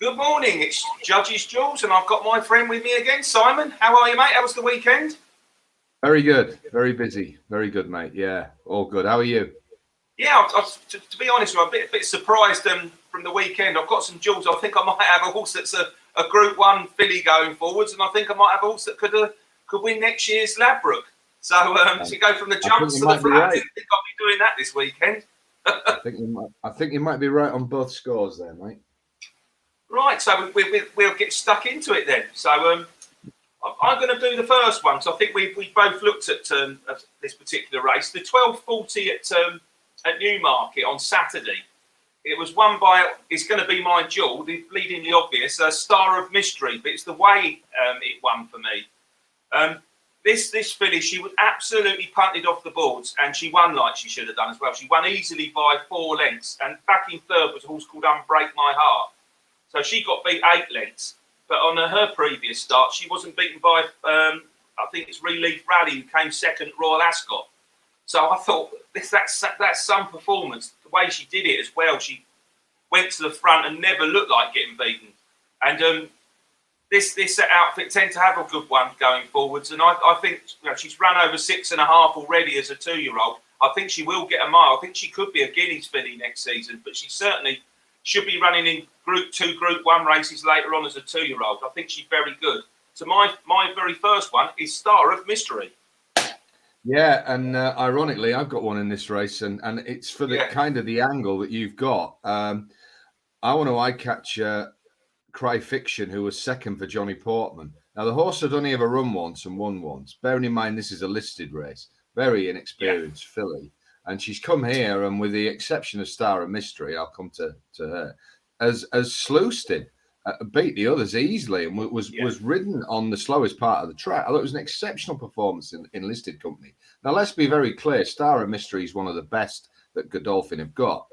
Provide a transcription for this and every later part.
Good morning, it's Judges Jules, and I've got my friend with me again, Simon. How are you, mate? How was the weekend? Very good, very busy, very good, mate. Yeah, all good. How are you? Yeah, to be honest, I'm a bit surprised from the weekend. I've got some Jules. I think I might have a horse that's a Group 1 filly going forwards, and I think I might have a horse that could win next year's Ladbroke. So to go from the jumps to the flat, I didn't think I'd be doing that this weekend. I think you might be right on both scores there, mate. Right, so we'll get stuck into it then. So I'm going to do the first one. So I think we both looked at this particular race, the 12:40 at Newmarket on Saturday. It was won by, it's going to be my jewel, the bleedingly obvious, Star of Mystery, but it's the way it won for me. This filly, she was absolutely punted off the boards, and she won like she should have done as well. She won easily by 4 lengths, and back in third was a horse called Unbreak My Heart. So she got beat 8 lengths, but on her previous start, she wasn't beaten by, I think it's Relief Rally, who came second at Royal Ascot. So I thought, that's some performance. The way she did it as well, she went to the front and never looked like getting beaten. And this outfit tend to have a good one going forwards. And I think she's run over 6.5 already as a 2-year-old. I think she will get a mile. I think she could be a Guineas filly next season, but she certainly should be running in Group 2, Group 1 races later on as a 2-year-old. I think she's very good. So my very first one is Star of Mystery. Yeah, and ironically, I've got one in this race, and it's for the kind of the angle that you've got. I want to eye-catch Cry Fiction, who was second for Johnny Portman. Now, the horse had only ever run once and won once. Bearing in mind this is a listed race, very inexperienced filly. And she's come here, and with the exception of Star of Mystery, I'll come to her, as sluiced it, beat the others easily, and was ridden on the slowest part of the track. I thought it was an exceptional performance in listed company. Now, let's be very clear. Star of Mystery is one of the best that Godolphin have got,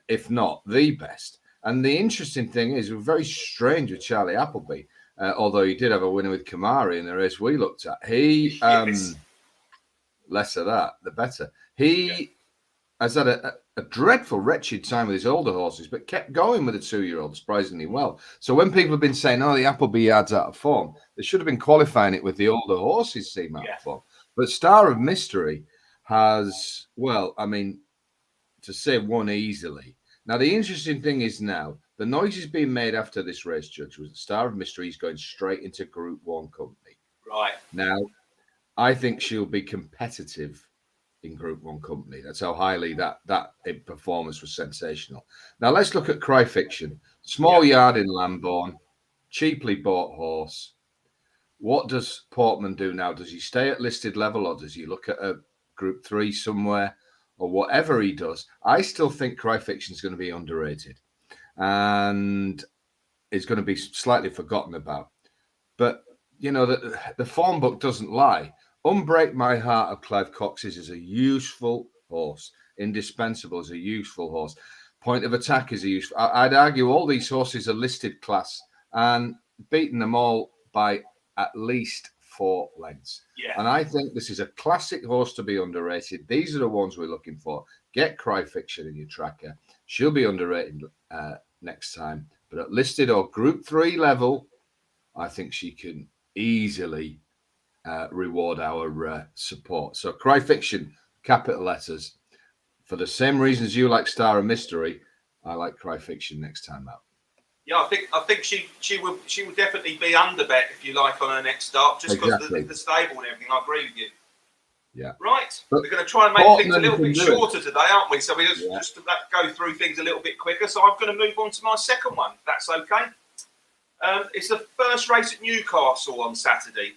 if not the best. And the interesting thing is, it was very strange with Charlie Appleby, although he did have a winner with Kamari in the race we looked at. He, less of that, the better. He has had a dreadful, wretched time with his older horses, but kept going with the 2-year-old surprisingly well. So when people have been saying, oh, the Appleby yard's out of form, they should have been qualifying it with the older horses seem out of form. But Star of Mystery has, well, I mean, to say won easily. Now, the interesting thing is now, the noise is being made after this race, Judge, was that Star of Mystery is going straight into Group 1 company. Right. Now, I think she'll be competitive in Group 1 company. That's how highly that performance was sensational. Now let's look at Cry Fiction. Small yard in Lambourne, cheaply bought horse. What does Portman do now? Does he stay at listed level, or does he look at a Group 3 somewhere, or whatever he does? I still think Cry Fiction is going to be underrated and is going to be slightly forgotten about. But you know, the form book doesn't lie. Unbreak My Heart of Clive Cox's is a useful horse. Indispensable is a useful horse. Point of Attack is a useful. I'd argue all these horses are listed class and beaten them all by at least 4 lengths. Yeah. And I think this is a classic horse to be underrated. These are the ones we're looking for. Get Cry Fiction in your tracker. She'll be underrated next time. But at listed or Group 3 level, I think she can easily reward our support. So Cry Fiction, capital letters. For the same reasons you like Star of Mystery, I like Cry Fiction next time out. Yeah, I think she would definitely be under bet, if you like, on her next start, just because of the stable and everything. I agree with you. Yeah. Right. But we're going to try and make things a little bit shorter today, aren't we? So we just go through things a little bit quicker. So I'm going to move on to my second one, if that's okay. It's the first race at Newcastle on Saturday,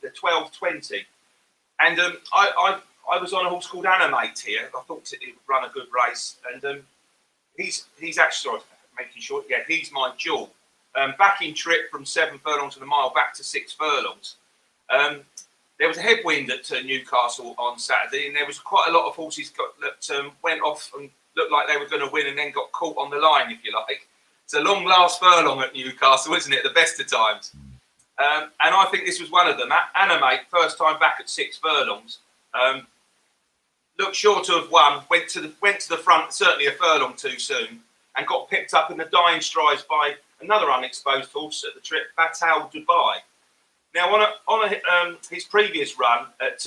the 12:20, and I was on a horse called Animate here. I thought it would run a good race, and he's actually making sure. Yeah, he's my jewel. Backing trip from 7 furlongs to the mile back to 6 furlongs. There was a headwind at Newcastle on Saturday, and there was quite a lot of horses that went off and looked like they were going to win, and then got caught on the line, if you like. It's a long last furlong at Newcastle, isn't it? The best of times. And I think this was one of them. Animate, first time back at 6 furlongs. Looked sure to have won. Went to the front, certainly a furlong too soon, and got picked up in the dying strides by another unexposed horse at the trip, Batal Dubai. Now, on his previous run at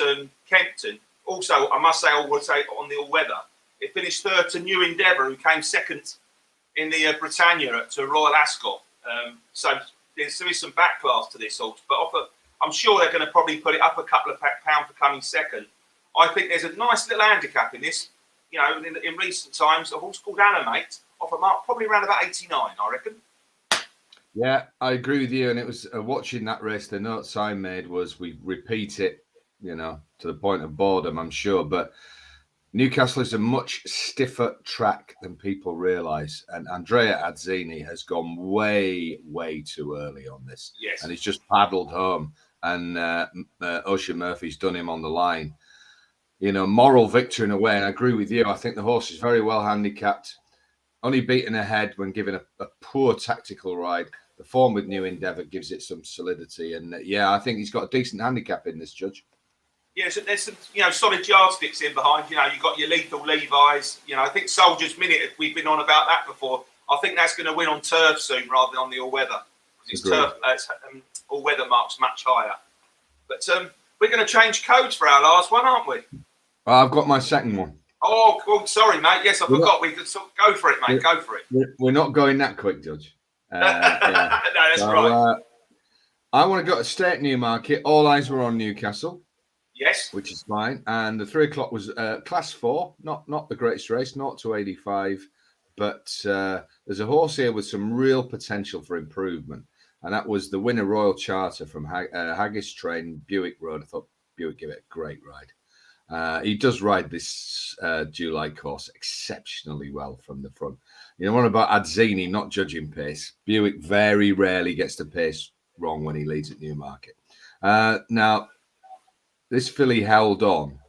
Kempton, also, I must say, I would say on the all-weather, it finished third to New Endeavour, who came second in the Britannia at Royal Ascot. So there is some backclass to this horse, but I'm sure they're going to probably put it up a couple of pounds for coming second. I think there's a nice little handicap in this. You know, in recent times, a horse called Animate off a mark, probably around about 89, I reckon. Yeah, I agree with you. And it was watching that race, the notes I made was we repeat it, you know, to the point of boredom, I'm sure. But Newcastle is a much stiffer track than people realise. And Andrea Azzini has gone way, way too early on this. Yes. And he's just paddled home. And Ocean Murphy's done him on the line. You know, moral victory in a way. And I agree with you. I think the horse is very well handicapped. Only beaten ahead when given a poor tactical ride. The form with New Endeavour gives it some solidity. And yeah, I think he's got a decent handicap in this, Judge. Yeah, so there's some, you know, solid yardsticks in behind. You know, you've got your Lethal Levi's. You know, I think Soldier's Minute, we've been on about that before. I think that's going to win on turf soon rather than on the all-weather. It's turf, all-weather marks much higher. But we're going to change codes for our last one, aren't we? I've got my second one. Oh, cool. Sorry, mate. Yes, I forgot. We could go for it, mate. Go for it. We're not going that quick, Judge. Yeah. No, that's right. I want to go to State Newmarket. All eyes were on Newcastle. Yes. Which is fine. And the 3 o'clock was class 4, not the greatest race, 0 to 85. But there's a horse here with some real potential for improvement. And that was the winner, Royal Charter from Haggis Train, Buick Road. I thought Buick gave it a great ride. He does ride this July course exceptionally well from the front. You know, one about Azzini not judging pace. Buick very rarely gets the pace wrong when he leads at Newmarket. Now, this filly held on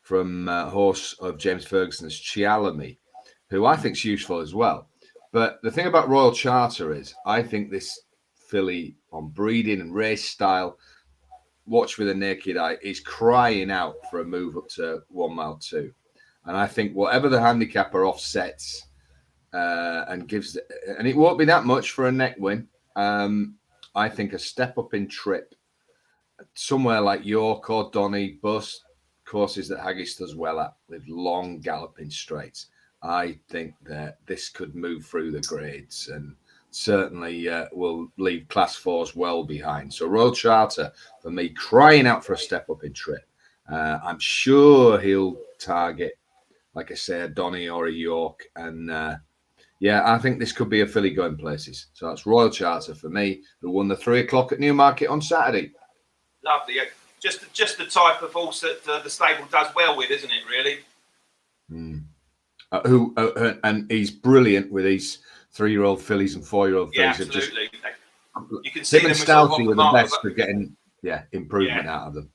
from horse of James Ferguson's Chialami, who I think is useful as well. But the thing about Royal Charter is I think this filly on breeding and race style, watch with a naked eye, is crying out for a move up to 1 mile 2. And I think whatever the handicapper offsets and gives, and it won't be that much for a neck win. I think a step up in trip somewhere like York or Donny, both courses that Haggis does well at with long galloping straights. I think that this could move through the grades and certainly will leave class 4s well behind. So Royal Charter, for me, crying out for a step up in trip. I'm sure he'll target, like I say, a Donny or a York. And yeah, I think this could be a filly going places. So that's Royal Charter for me, who won the 3 o'clock at Newmarket on Saturday. Lovely. Just the type of horse that the stable does well with, isn't it, really? And he's brilliant with these 3-year-old fillies and 4-year-old fillies. Yeah, absolutely. You can see them and Stouty are the best for getting improvement out of them.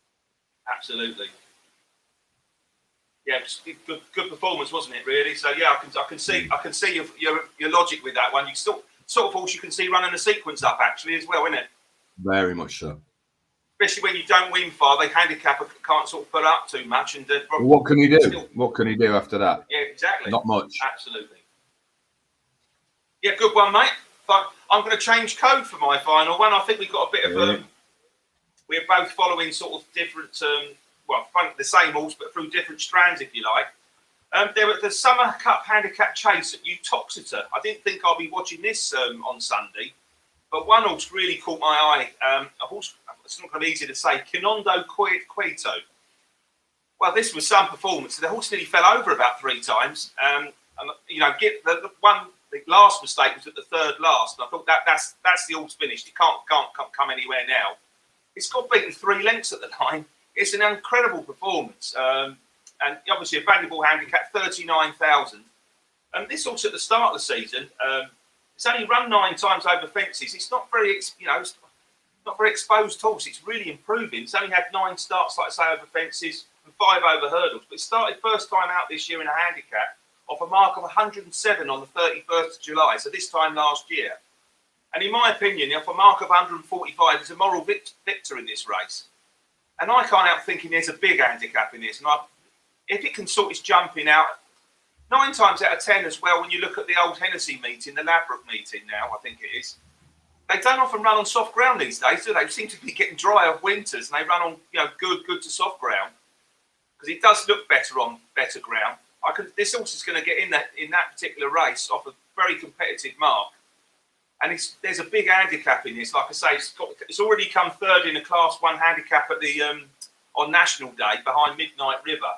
Absolutely. Yeah, good performance, wasn't it? Really. So yeah, I can see your logic with that one. You sort of horse you can see running the sequence up actually as well, isn't it? Very much so. Especially when you don't win far, the handicapper can't sort of put up too much. And what can he do? What can he do after that? Yeah, exactly. Not much. Absolutely. Yeah, good one, mate. I'm going to change code for my final one. I think we've got a bit of we're both following sort of different, the same horse, but through different strands, if you like. There was the Summer Cup Handicap Chase at Uttoxeter. I didn't think I'd be watching this on Sunday, but one horse really caught my eye. A horse, it's not going to be easy to say, Kinondo Quito. Well, this was some performance. The horse nearly fell over about 3 times. And you know, the last mistake was at the third last, and I thought that's the horse finished. It can't come anywhere now. It's got beaten 3 lengths at the line. It's an incredible performance, and obviously a valuable handicap, 39,000. And this horse at the start of the season, it's only run 9 times over fences. It's not very, not very exposed horse. It's really improving. It's only had 9 starts, like I say, over fences and 5 over hurdles. But it started first time out this year in a handicap off a mark of 107 on the 31st of July. So this time last year. And in my opinion, off a mark of 145, it's a moral victor in this race. And I can't help thinking there's a big handicap in this. And if it can sort its jumping out, 9 times out of 10 as well, when you look at the old Hennessy meeting, the Ladbroke meeting now, I think it is, they don't often run on soft ground these days, do they? They seem to be getting drier winters, and they run on good to soft ground because it does look better on better ground. This horse is going to get in that particular race off a very competitive mark, and there's a big handicap in this. Like I say, it's already come third in a Class 1 handicap at the on National Day behind Midnight River.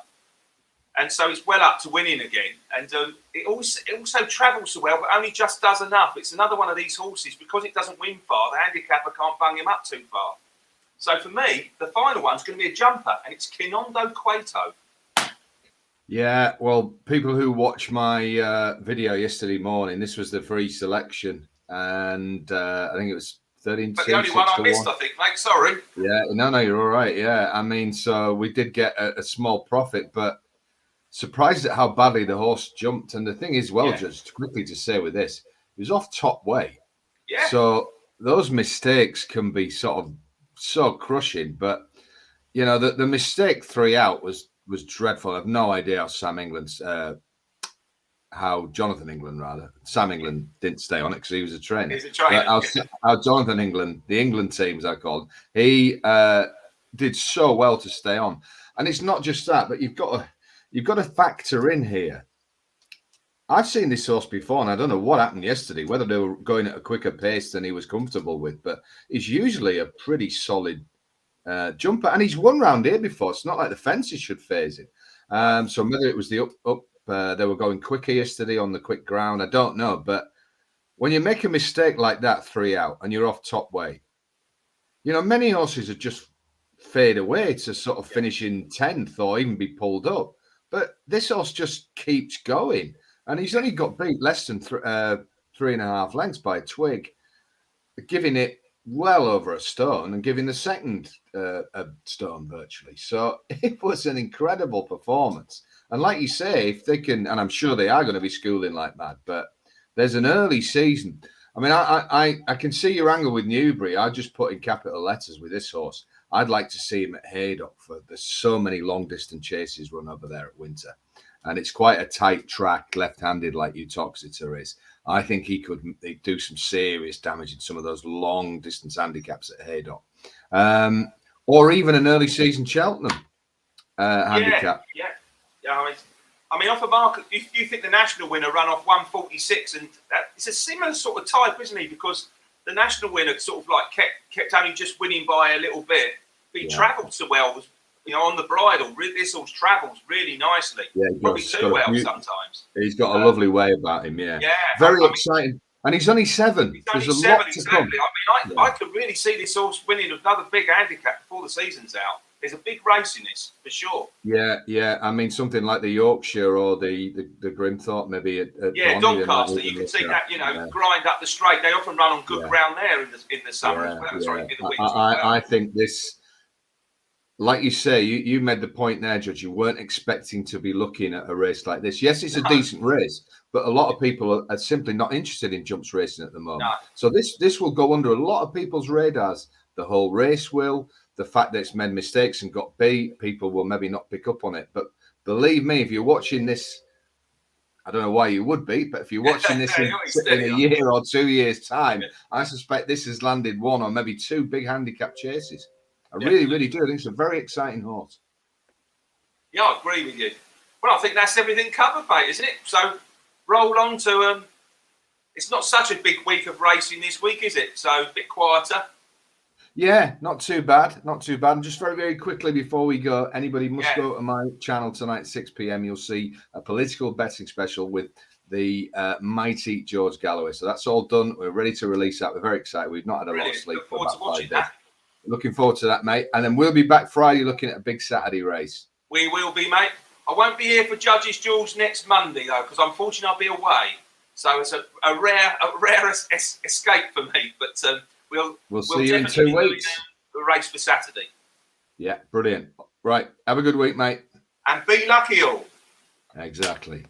And so it's well up to winning again. And it also travels so well, but only just does enough. It's another one of these horses, because it doesn't win far, the handicapper can't bung him up too far. So for me, the final one's going to be a jumper, and it's Kinondo Cueto. Yeah, well, people who watched my video yesterday morning, this was the free selection. And I think it was 13 But the only one I missed, I think, mate. Sorry. Yeah, no, you're all right. Yeah, I mean, so we did get a small profit, but surprised at how badly the horse jumped. And the thing is, just quickly to say with this, he was off top weight. Yeah. So those mistakes can be sort of so crushing. But, the mistake 3 out was dreadful. I have no idea how Sam England didn't stay on it because he was a trainer. He's a trainer. How Jonathan England, the England teams I called, he did so well to stay on. And it's not just that, but you've got to factor in here. I've seen this horse before, and I don't know what happened yesterday, whether they were going at a quicker pace than he was comfortable with, but he's usually a pretty solid jumper, and he's won round here before. It's not like the fences should phase him. So whether it was the up they were going quicker yesterday on the quick ground, I don't know. But when you make a mistake like that 3 out and you're off top weight, many horses are just fade away to sort of finish in 10th or even be pulled up. But this horse just keeps going. And he's only got beat less than 3.5 lengths by Twig, giving it well over a stone and giving the second a stone virtually. So it was an incredible performance. And like you say, if they can, and I'm sure they are going to be schooling like mad, but there's an early season. I mean, I can see your angle with Newbury. I just put in capital letters with this horse. I'd like to see him at Haydock. There's so many long distance chases run over there at Winter. And it's quite a tight track, left-handed like Utoxeter is. I think he could do some serious damage in some of those long-distance handicaps at Haydock. Or even an early season Cheltenham handicap. Yeah. I mean, off a mark, if you think the national winner ran off 146, and it's a similar sort of type, isn't he? Because the national winner sort of like kept only just winning by a little bit, but he travelled so well. On the bridle, this horse travels really nicely. Yeah, probably too well sometimes. He's got a lovely way about him. Yeah, very exciting. And he's only 7. There's a lot to come. I mean, I could really see this horse winning another big handicap before the season's out. There's a big race in this for sure. Yeah. I mean, something like the Yorkshire or the Grimthorpe, maybe at Doncaster. You can see that, grind up the straight. They often run on good ground there in the summer as well. Sorry, in the winter. I think this. Like you say, you made the point there, Judge. You weren't expecting to be looking at a race like this. Yes, it's a decent race, but a lot of people are simply not interested in jumps racing at the moment. No. So this will go under a lot of people's radars. The whole race will. The fact that it's made mistakes and got beat, people will maybe not pick up on it. But believe me, if you're watching this, I don't know why you would be, but if you're watching this in a year or 2 years' time, I suspect this has landed 1 or maybe 2 big handicap chases. I really, really do. I think it's a very exciting horse. Yeah, I agree with you. Well, I think that's everything covered, mate, isn't it? So roll on to it's not such a big week of racing this week, is it? So a bit quieter. Yeah, not too bad. Not too bad. And just very, very quickly before we go, anybody must go to my channel tonight at 6 p.m. You'll see a political betting special with the mighty George Galloway. So that's all done. We're ready to release that. We're very excited. We've not had a lot of sleep. Look forward to watching that. Looking forward to that, mate. And then we'll be back Friday looking at a big Saturday race. We will be, mate. I won't be here for Judges' Duels next Monday, though, because unfortunately I'll be away. So it's a rare escape for me. But we'll see you in 2 weeks. The race for Saturday. Yeah, brilliant. Right. Have a good week, mate. And be lucky all. Exactly.